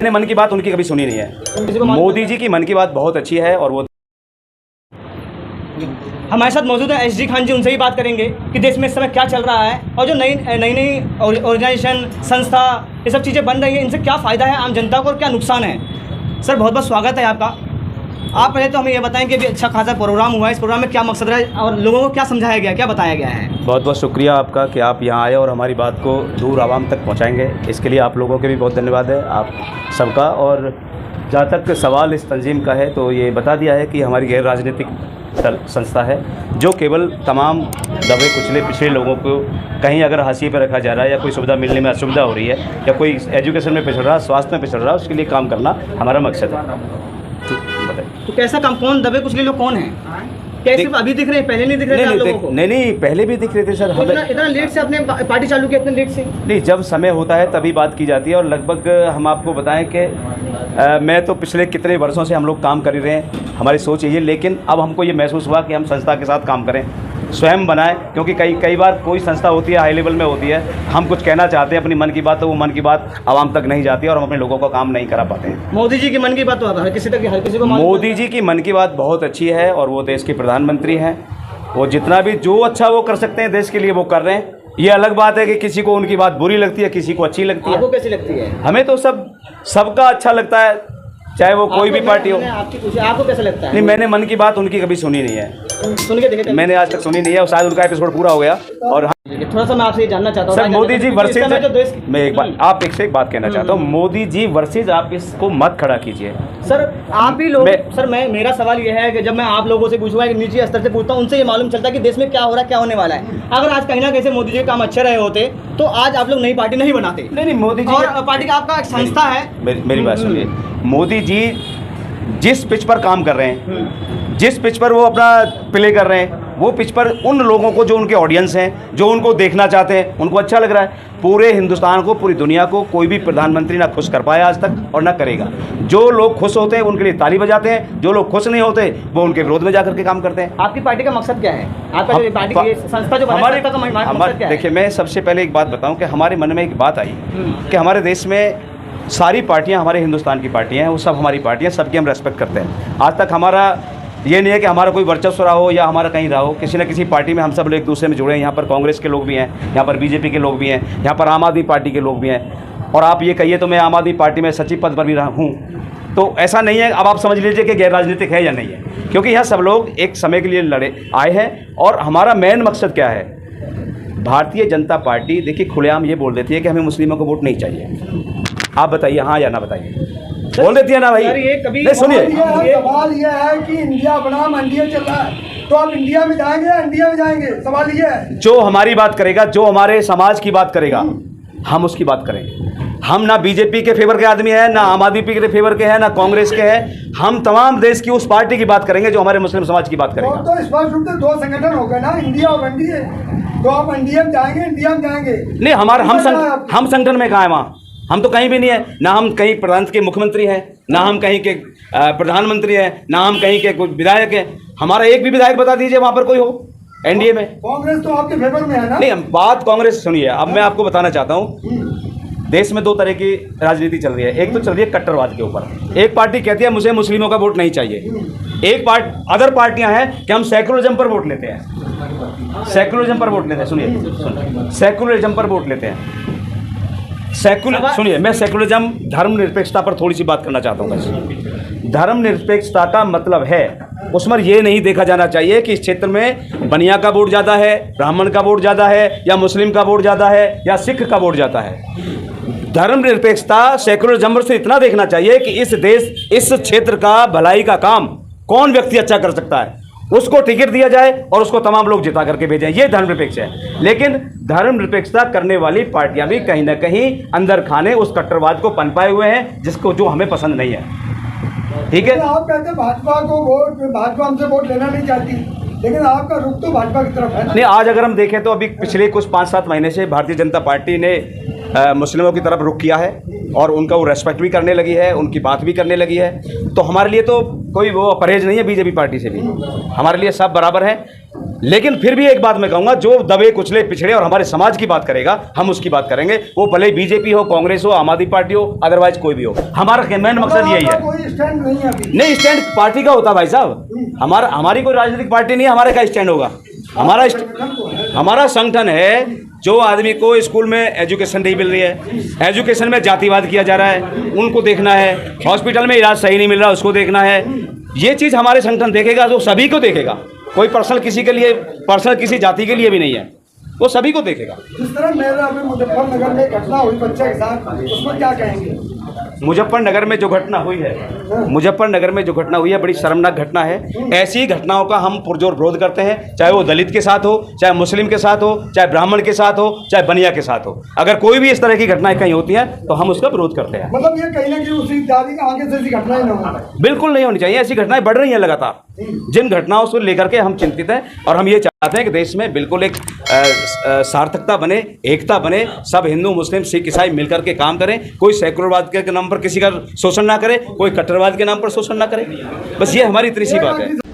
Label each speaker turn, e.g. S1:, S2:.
S1: मैंने मन की बात उनकी कभी सुनी नहीं है। मोदी जी की मन की बात बहुत अच्छी है और वो
S2: हमारे साथ मौजूद है एसडी खान जी, उनसे ही बात करेंगे कि देश में इस समय क्या चल रहा है और जो नई नई ऑर्गेनाइजेशन, संस्था, ये सब चीज़ें बन रही है, इनसे क्या फ़ायदा है आम जनता को और क्या नुकसान है। सर बहुत बहुत स्वागत है आपका। आप पहले तो हमें ये बताएं कि अभी अच्छा खासा प्रोग्राम हुआ है, इस प्रोग्राम में क्या मकसद है और लोगों को क्या समझाया गया, क्या बताया गया है।
S1: बहुत बहुत शुक्रिया आपका कि आप यहाँ आए और हमारी बात को दूर आवाम तक पहुँचाएँगे। इसके लिए आप लोगों के भी बहुत धन्यवाद है आप सबका। और जहाँ तक सवाल इस तंजीम का है तो ये बता दिया है कि हमारी गैर राजनीतिक संस्था है जो केवल तमाम दबे कुचले पिछड़े लोगों को कहीं अगर हाशिए पर रखा जा रहा है या कोई सुविधा मिलने में असुविधा हो रही है या कोई एजुकेशन में पिछड़ रहा है, स्वास्थ्य में पिछड़ रहा है, उसके लिए काम करना हमारा मकसद है।
S2: तो कैसा काम, कौन दबे कुचले लोग कौन हैं? क्या सिर्फ अभी दिख रहे हैं, पहले नहीं दिख रहे थे आप लोगों को?
S1: नहीं, पहले भी दिख रहे थे सर।
S2: तो इतना लेट से अपने पार्टी चालू की, इतने लेट से?
S1: नहीं, जब समय होता है तभी बात की जाती है। और लगभग हम आपको बताएं कि मैं तो पिछले कितने वर्षों से हम लोग काम कर रहे हैं, हमारी सोच यही है। लेकिन अब हमको ये महसूस हुआ कि हम संस्था के साथ काम करें, स्वयं बनाएं, क्योंकि कई बार कोई संस्था होती है हाई लेवल में होती है, हम कुछ कहना चाहते हैं अपनी मन की बात, तो वो मन की बात आवाम तक नहीं जाती है और हम अपने लोगों का काम नहीं करा पाते हैं।
S2: मोदी जी की मन की बात तो हर किसी को
S1: मोदी जी की मन की बात बहुत अच्छी है और वो देश के प्रधानमंत्री हैं। वो जितना भी जो अच्छा वो कर सकते हैं देश के लिए वो कर रहे हैं। ये अलग बात है कि किसी को उनकी बात बुरी लगती है, किसी को अच्छी लगती है।
S2: आपको कैसी लगती है?
S1: हमें तो सबका अच्छा लगता है, चाहे वो कोई भी पार्टी हो।
S2: आपको कैसा लगता है?
S1: नहीं, मैंने मन की बात उनकी कभी सुनी नहीं है,
S2: सुन के देखे
S1: मैंने आज तक सुनी नहीं है और शायद उनका एपिसोड पूरा हो गया। और
S2: थोड़ा सा मैं आपसे ये जानना चाहता हूँ
S1: सर, मोदी जी वर्सेज, मैं एक बात कहना चाहता हूँ, मोदी जी वर्सेज आप इसको मत खड़ा कीजिए
S2: सर। आप ही लोग सर, मेरा सवाल ये है कि जब मैं आप लोगों से पूछूंगा, एक निजी स्तर से पूछता हूँ, उनसे ये मालूम चलता है कि देश में क्या हो रहा है, क्या होने वाला है। अगर आज कहीं ना कहीं से मोदी जी के काम अच्छे रहे होते तो आज आप लोग नई पार्टी नहीं बनाते।
S1: नहीं, मोदी जी
S2: और पार्टी का आपका एक संस्था है।
S1: मेरी बात सुनिए, मोदी जी जिस पिच पर काम कर रहे हैं, जिस पिच पर वो अपना प्ले कर रहे हैं, वो पिच पर उन लोगों को जो उनके ऑडियंस हैं, जो उनको देखना चाहते हैं, उनको अच्छा लग रहा है। पूरे हिंदुस्तान को, पूरी दुनिया को कोई भी प्रधानमंत्री ना खुश कर पाया आज तक और ना करेगा। जो लोग खुश होते हैं उनके लिए ताली बजाते हैं, जो लोग खुश नहीं होते वो उनके विरोध में जाकर के काम करते हैं।
S2: आपकी पार्टी का मकसद क्या है? आपका जो पार्टी की संस्था जो हमारे मकसद क्या है?
S1: देखिए, मैं सबसे पहले एक बात बताऊं कि हमारे मन में एक बात आई कि हमारे देश में सारी पार्टियां, हमारे हिंदुस्तान की पार्टियां हैं, वो सब हमारी पार्टियां, सबकी हम रेस्पेक्ट करते हैं। आज तक हमारा ये नहीं है कि हमारा कोई वर्चस्व रहा हो या हमारा कहीं रहा हो। किसी न किसी पार्टी में हम सब लोग एक दूसरे में जुड़े हैं। यहाँ पर कांग्रेस के लोग भी हैं, यहाँ पर बीजेपी के लोग भी हैं, यहाँ पर आम आदमी पार्टी के लोग भी हैं। और आप ये कहिए तो मैं आम आदमी पार्टी में सचिव पद पर भी रहा हूँ। तो ऐसा नहीं है, अब आप समझ लीजिए कि गैर राजनीतिक है या नहीं है, क्योंकि यहाँ सब लोग एक समय के लिए आए हैं। और हमारा मेन मकसद क्या है? भारतीय जनता पार्टी देखिए खुलेआम ये बोल देती है कि हमें मुस्लिमों को वोट नहीं चाहिए। आप बताइए हाँ या ना बताइए, बोल देती है ना भाई? नहीं, सुनिए,
S3: सवाल ये है कि इंडिया बनाम इंडिया चल रहा है, तो आप इंडिया में जाएंगे, इंडिया में जाएंगे? सवाल ये है।
S1: जो हमारी बात करेगा, जो हमारे समाज की बात करेगा, हम उसकी बात करेंगे। हम ना बीजेपी के फेवर के आदमी हैं, ना आम आदमी के फेवर के हैं, ना कांग्रेस के हैं। हम तमाम देश की उस पार्टी की बात करेंगे जो हमारे मुस्लिम समाज की बात करेगा।
S3: तो स्पष्ट रूप से दो संगठन हो गए ना, इंडिया और एनडीए। तो आप इंडिया में जाएंगे, इंडिया में जाएंगे? नहीं,
S1: हम संगठन में कहाँ है? वहाँ हम तो कहीं भी नहीं है। ना हम कहीं प्रांत के मुख्यमंत्री हैं, ना हम कहीं के प्रधानमंत्री हैं, ना हम कहीं के कोई विधायक हैं। हमारा एक भी विधायक बता दीजिए वहाँ पर कोई हो एनडीए में।
S3: कांग्रेस तो आपके फेवर में है ना?
S1: नहीं, बात कांग्रेस सुनिए, अब मैं आपको बताना चाहता हूँ, देश में दो तरह की राजनीति चल रही है। एक तो चल रही है कट्टरवाद के ऊपर। एक पार्टी कहती है मुझे मुस्लिमों का वोट नहीं चाहिए। एक अदर पार्टियां हैं कि हम सेकुलरिज्म पर वोट लेते हैं। सेकुलरिज्म पर वोट लेते हैं, सुनिए, सेकुलरिज्म पर वोट लेते हैं। सुनिए, मैं सेकुलरिज्म, धर्मनिरपेक्षता पर थोड़ी सी बात करना चाहता हूँ। बस धर्मनिरपेक्षता का मतलब है उसमें ये नहीं देखा जाना चाहिए कि इस क्षेत्र में बनिया का वोट ज़्यादा है, ब्राह्मण का वोट ज़्यादा है, या मुस्लिम का वोट ज़्यादा है, या सिख का वोट ज़्यादा है। धर्मनिरपेक्षता सेकुलरिज्म से इतना देखना चाहिए कि इस क्षेत्र का भलाई का काम कौन व्यक्ति अच्छा कर सकता है, उसको टिकट दिया जाए और उसको तमाम लोग जिता करके भेजें। ये धर्मनिरपेक्ष है। लेकिन धर्मनिरपेक्षता करने वाली पार्टियां भी कहीं ना कहीं अंदर खाने उस कट्टरवाद को पनपाए हुए हैं, जो हमें पसंद नहीं है। ठीक है,
S3: आप कहते हैं भाजपा को वोट, भाजपा हमसे वोट लेना नहीं चाहती, लेकिन आपका रुख तो भाजपा की तरफ है ना?
S1: नहीं, आज अगर हम देखें तो अभी पिछले कुछ 5-7 महीने से भारतीय जनता पार्टी ने मुस्लिमों की तरफ रुख किया है और उनका वो रेस्पेक्ट भी करने लगी है, उनकी बात भी करने लगी है। तो हमारे लिए तो कोई वो परहेज नहीं है बीजेपी पार्टी से भी, हमारे लिए सब बराबर हैं। लेकिन फिर भी एक बात मैं कहूंगा, जो दबे कुचले पिछड़े और हमारे समाज की बात करेगा, हम उसकी बात करेंगे। वो भले बीजेपी हो, कांग्रेस हो, आम आदमी पार्टी हो, अदरवाइज कोई भी हो। हमारा मेन मकसद यही है।
S3: कोई स्टैंड नहीं है अभी।
S1: नहीं, स्टैंड पार्टी का होता भाई साहब। हमारी कोई राजनीतिक पार्टी नहीं है, हमारे का स्टैंड होगा। हमारा संगठन है। जो आदमी को स्कूल में एजुकेशन नहीं मिल रही है, एजुकेशन में जातिवाद किया जा रहा है, उनको देखना है। हॉस्पिटल में इलाज सही नहीं मिल रहा, उसको देखना है। ये चीज़ हमारे संगठन देखेगा, जो सभी को देखेगा। कोई पर्सनल किसी के लिए, पर्सनल किसी जाति के लिए भी नहीं है, वो सभी को देखेगा।
S3: जिस तरह मेरा अभी मुजफ्फरनगर में घटना हुई बच्चे के साथ, उसको क्या कहेंगे?
S1: मुजफ्फरनगर में जो घटना हुई है, मुजफ्फरनगर में जो घटना हुई है, बड़ी शर्मनाक घटना है। ऐसी घटनाओं का हम पुरजोर विरोध करते हैं, चाहे वो दलित के साथ हो, चाहे मुस्लिम के साथ हो, चाहे ब्राह्मण के साथ हो, चाहे बनिया के साथ हो। अगर कोई भी इस तरह की घटनाएं कहीं होती हैं तो हम उसका विरोध करते हैं।
S3: मतलब ये कहीं ना कहीं उसी जाति के आगे से ऐसी घटनाएं न हो।
S1: बिल्कुल नहीं होनी चाहिए। ऐसी घटनाएं बढ़ रही हैं लगातार। जिन घटनाओं को लेकर के हम चिंतित हैं, और हम ये चाहते हैं कि देश में बिल्कुल एक सार्थकता बने, एकता बने। सब हिंदू, मुस्लिम, सिख, ईसाई मिलकर के काम करें। कोई सेकुलरवाद के नाम पर किसी का शोषण ना करे, कोई कट्टरवाद के नाम पर शोषण ना करे। बस ये हमारी इतनी सी बात है।